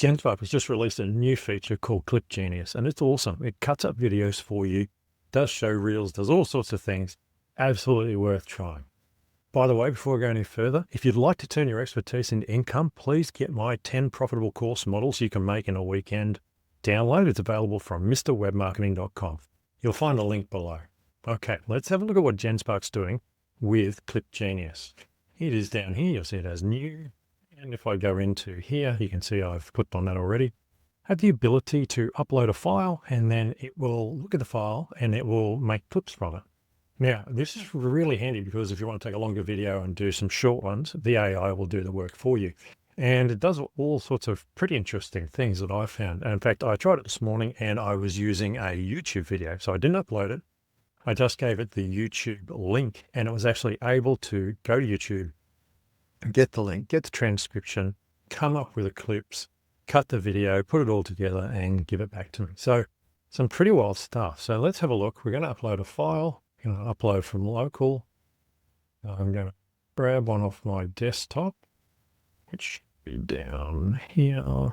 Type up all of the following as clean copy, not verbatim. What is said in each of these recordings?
Genspark has just released a new feature called Clip Genius, and it's awesome. It cuts up videos for you, does show reels, does all sorts of things. Absolutely worth trying. By the way, before we go any further, if you'd like to turn your expertise into income, please get my 10 profitable course models you can make in a weekend download. It's available from mrwebmarketing.com. You'll find a link below. Okay, let's have a look at what Genspark's doing with Clip Genius. It is down here. You'll see it as new. And if I go into here, you can see I've clicked on that already. Have the ability to upload a file, and then it will look at the file and it will make clips from it. Now, this is really handy because if you want to take a longer video and do some short ones, the AI will do the work for you. And it does all sorts of pretty interesting things that I found. And in fact, I tried it this morning and I was using a YouTube video. So I didn't upload it. I just gave it the YouTube link, and it was actually able to go to YouTube, get the link, get the transcription, come up with the clips, cut the video, put it all together and give it back to me. So some pretty wild stuff. So let's have a look. We're going to upload a file. I'm going to upload from local. I'm going to grab one off my desktop, which should be down here.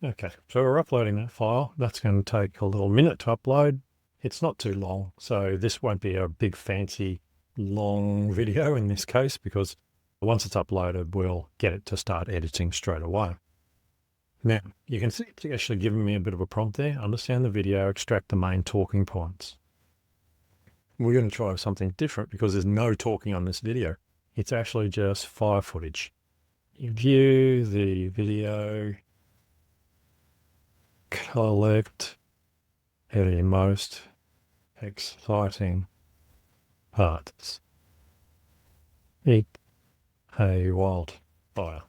Okay, so we're uploading that file. That's going to take a little minute to upload. It's not too long, so this won't be a big fancy long video in this case, because once it's uploaded, we'll get it to start editing straight away. Now, you can see it's actually giving me a bit of a prompt there. Understand the video, extract the main talking points. We're going to try something different because there's no talking on this video. It's actually just fire footage. You view the video, collect the most exciting parts. Eat a wildfire.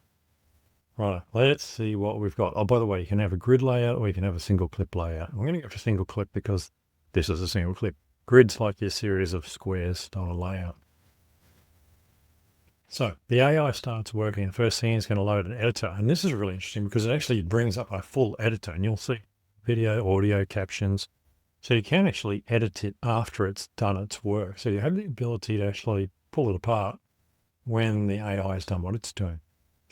Right, let's see what we've got. Oh, by the way, you can have a grid layout or you can have a single clip layout. I'm going to go for single clip because this is a single clip. Grid's like your series of squares style layout. So the AI starts working. The first thing is going to load an editor. And this is really interesting because it actually brings up a full editor, and you'll see video, audio, captions. So you can actually edit it after it's done its work. So you have the ability to actually pull it apart when the AI has done what it's doing.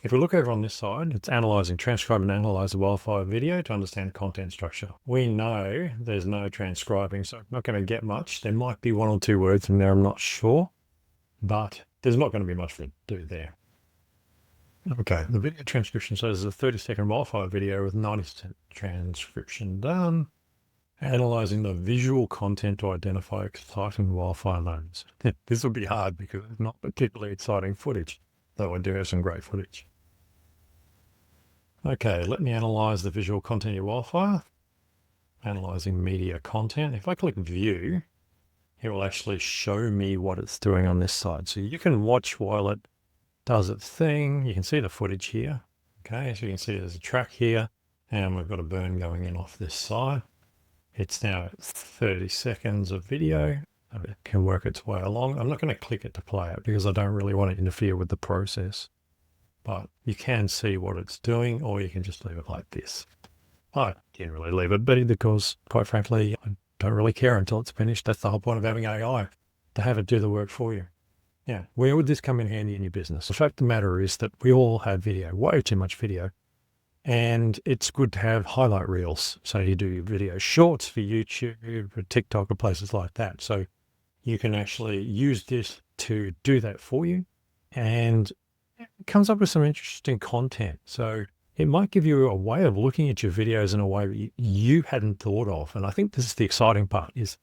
If we look over on this side, it's analyzing, transcribe and analyze the wildfire video to understand content structure. We know there's no transcribing, so I'm not going to get much. There might be one or two words in there, I'm not sure, but there's not going to be much to do there. Okay, the video transcription says it's a 30-second wildfire video with 90% transcription done. Analyzing the visual content to identify exciting wildfire moments. This will be hard because it's not particularly exciting footage, though I do have some great footage. Okay, let me analyze the visual content of your wildfire. Analyzing media content. If I click view, it will actually show me what it's doing on this side. So you can watch while it does its thing. You can see the footage here. Okay, so you can see there's a track here, and we've got a burn going in off this side. It's now at 30 seconds of video. It can work its way along. I'm not going to click it to play it because I don't really want to interfere with the process. But you can see what it's doing, or you can just leave it like this. I didn't really leave it be because, quite frankly, I don't really care until it's finished. That's the whole point of having AI, to have it do the work for you. Yeah, where would this come in handy in your business? The fact of the matter is that we all have video, way too much video. And it's good to have highlight reels. So you do your video shorts for YouTube, for TikTok, or places like that. So you can actually use this to do that for you. And it comes up with some interesting content. So it might give you a way of looking at your videos in a way that you hadn't thought of. And I think this is the exciting part, is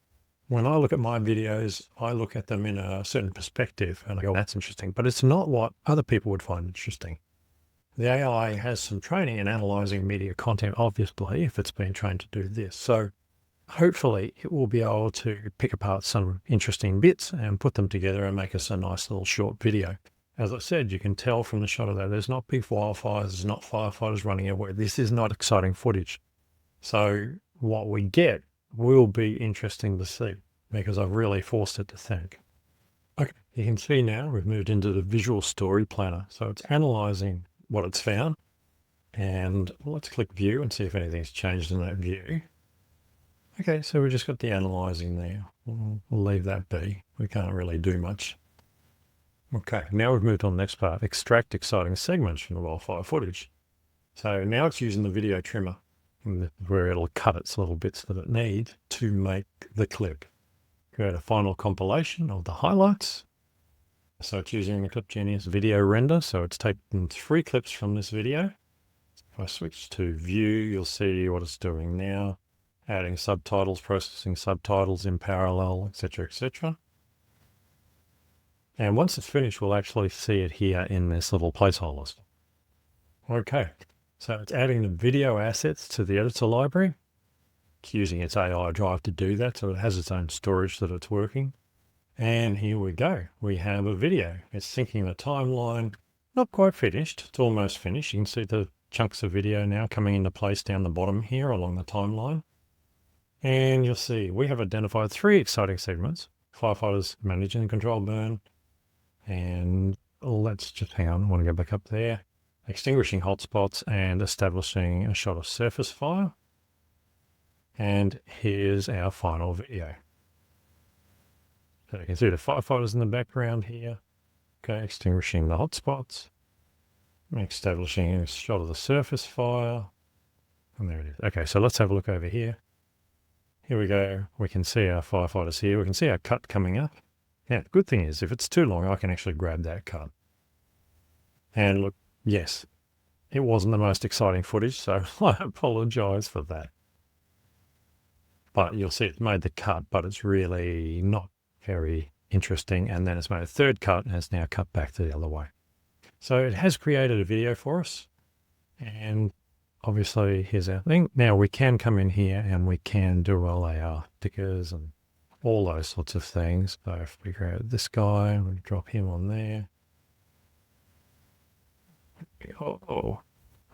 when I look at my videos, I look at them in a certain perspective and I go, that's interesting. But it's not what other people would find interesting. The AI has some training in analyzing media content, obviously, if it's been trained to do this. So hopefully it will be able to pick apart some interesting bits and put them together and make us a nice little short video. As I said, you can tell from the shot of that, there's not big wildfires, there's not firefighters running everywhere. This is not exciting footage. So what we get will be interesting to see because I've really forced it to think. Okay, you can see now we've moved into the visual story planner. So it's analyzing what it's found, and let's click view and see if anything's changed in that view. Okay, so we just got the analyzing there. We'll leave that be. We can't really do much. Okay, now we've moved on to the next part. Extract exciting segments from the wildfire footage. So now it's using the video trimmer where it'll cut its little bits that it needs to make the clip. Create a final compilation of the highlights. So it's using the Clip Genius video render. So it's taken 3 clips from this video. If I switch to view, you'll see what it's doing now. Adding subtitles, processing subtitles in parallel, etc., etc. And once it's finished, we'll actually see it here in this little placeholders. Okay, so it's adding the video assets to the editor library. It's using its AI drive to do that, so it has its own storage that it's working. And here we go. We have a video. It's syncing the timeline. Not quite finished. It's almost finished. You can see the chunks of video now coming into place down the bottom here along the timeline. And you'll see we have identified 3 exciting segments. Firefighters manage and control burn. And let's just hang on. I want to go back up there. Extinguishing hotspots and establishing a shot of surface fire. And here's our final video. So you can see the firefighters in the background here. Okay, extinguishing the hotspots. Establishing a shot of the surface fire. And there it is. Okay, so let's have a look over here. Here we go. We can see our firefighters here. We can see our cut coming up. Now, the good thing is, if it's too long, I can actually grab that cut. And look, yes, it wasn't the most exciting footage, so I apologize for that. But you'll see it's made the cut, but it's really not very interesting. And then it's made a 3rd cut, and it's now cut back to the other way. So it has created a video for us. And obviously, here's our thing. Now we can come in here and we can do all our stickers and all those sorts of things. So if we grab this guy, we drop him on there.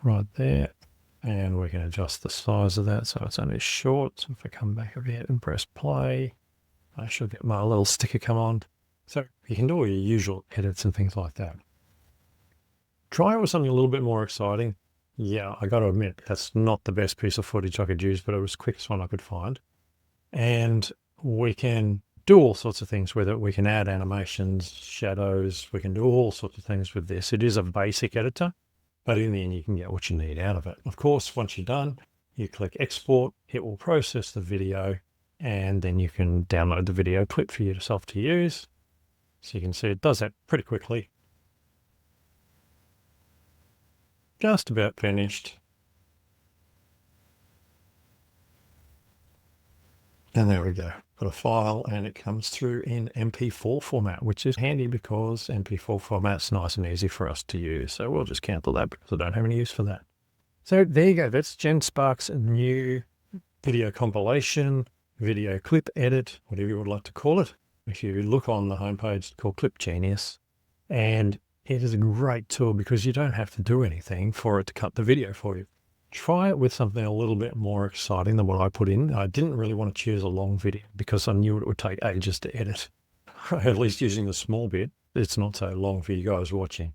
Right there. And we can adjust the size of that so it's only short. So if I come back a bit and press play, I should get my little sticker come on. So you can do all your usual edits and things like that. Try it with something a little bit more exciting. Yeah, I got to admit, that's not the best piece of footage I could use, but it was the quickest one I could find. And we can do all sorts of things with it. We can add animations, shadows. We can do all sorts of things with this. It is a basic editor, but in the end, you can get what you need out of it. Of course, once you're done, you click export. It will process the video, and then you can download the video clip for yourself to use. So you can see it does that pretty quickly. Just about finished. And there we go. Got a file and it comes through in MP4 format, which is handy because MP4 format's nice and easy for us to use. So we'll just cancel that because I don't have any use for that. So there you go. That's Genspark's new video compilation, video clip edit, whatever you would like to call it. If you look on the homepage, it's called Clip Genius. And it is a great tool because you don't have to do anything for it to cut the video for you. Try it with something a little bit more exciting than what I put in. I didn't really want to choose a long video because I knew it would take ages to edit. At least using the small bit, it's not so long for you guys watching.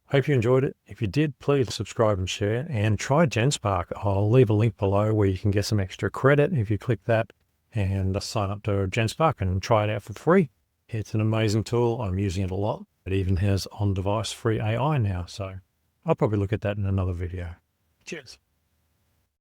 Hope you enjoyed it. If you did, please subscribe and share and try Genspark. I'll leave a link below where you can get some extra credit if you click that and sign up to Genspark and try it out for free. It's an amazing tool. I'm using it a lot. It even has on-device free AI now, so I'll probably look at that in another video. Cheers.